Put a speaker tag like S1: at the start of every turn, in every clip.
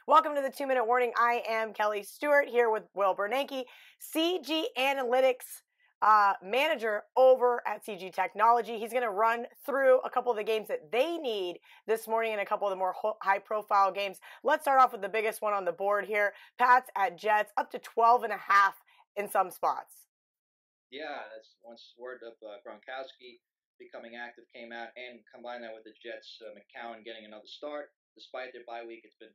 S1: Welcome to the 2-Minute Warning. I am Kelly Stewart here with Will Bernanke, CG Analytics manager over at CG Technology. He's going to run through a couple of the games that they need this morning and a couple of the more high-profile games. Let's start off with the biggest one on the board here. Pats at Jets, up to 12.5 in some spots.
S2: Yeah, that's once word of Gronkowski becoming active came out, and combine that with the Jets, McCown getting another start. Despite their bye week, it's been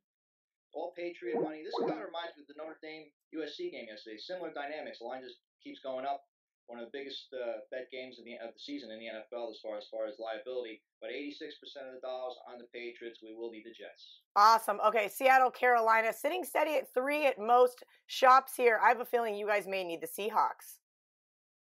S2: all Patriot money. This kind of reminds me of the Notre Dame USC game yesterday. Similar dynamics. The line just keeps going up. One of the biggest bet games of the season in the NFL as far as liability. But 86% of the dollars on the Patriots. We will need the Jets.
S1: Awesome. Okay, Seattle, Carolina, sitting steady at 3 at most shops here. I have a feeling you guys may need the Seahawks.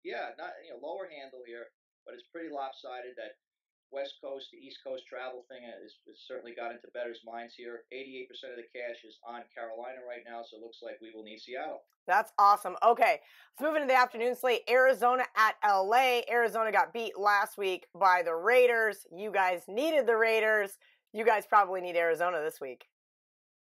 S2: Yeah, not lower handle here, but it's pretty lopsided. That West Coast to East Coast travel thing has certainly got into bettors' minds here. 88% of the cash is on Carolina right now, so it looks like we will need Seattle.
S1: That's awesome. Okay, let's move into the afternoon slate. Arizona at LA. Arizona got beat last week by the Raiders. You guys needed the Raiders. You guys probably need Arizona this week.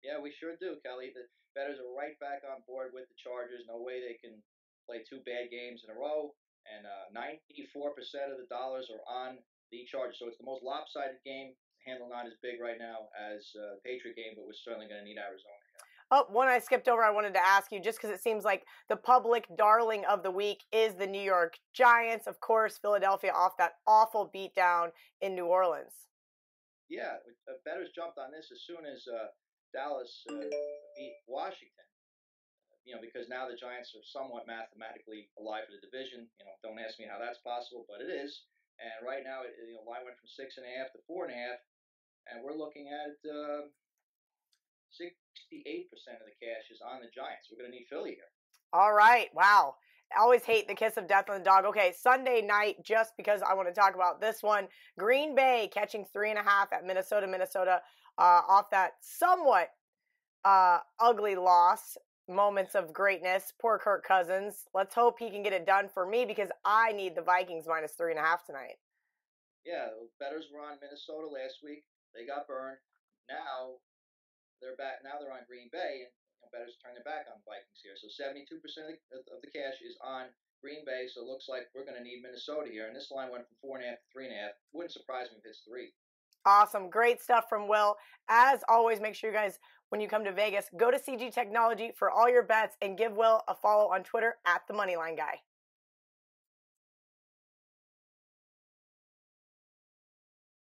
S2: Yeah, we sure do, Kelly. The bettors are right back on board with the Chargers. No way they can play two bad games in a row. And 94% of the dollars are on the Chargers. So it's the most lopsided game. Handle not as big right now as the Patriot game, but we're certainly going to need Arizona here.
S1: Oh, one I skipped over I wanted to ask you, just because it seems like the public darling of the week is the New York Giants. Of course, Philadelphia off that awful beatdown in New Orleans.
S2: Yeah, bettors jumped on this as soon as Dallas beat Washington. Because now the Giants are somewhat mathematically alive for the division. Don't ask me how that's possible, but it is. And right now, line went from 6.5 to 4.5, and we're looking at 68% of the cash is on the Giants. We're going to need Philly here.
S1: All right. Wow. I always hate the kiss of death on the dog. Okay, Sunday night, just because I want to talk about this one. Green Bay catching 3.5 at Minnesota. Minnesota off that somewhat ugly loss. Moments of greatness. Poor Kirk Cousins. Let's hope he can get it done for me because I need the Vikings minus 3.5 tonight.
S2: Yeah, the bettors were on Minnesota last week. They got burned. Now they're back. Now they're on Green Bay, and bettors turn their back on the Vikings here. So 72% of the cash is on Green Bay. So it looks like we're going to need Minnesota here. And this line went from 4.5 to 3.5. Wouldn't surprise me if it's 3.
S1: Awesome. Great stuff from Will. As always, make sure you guys, when you come to Vegas, go to CG Technology for all your bets and give Will a follow on Twitter at The Moneyline Guy.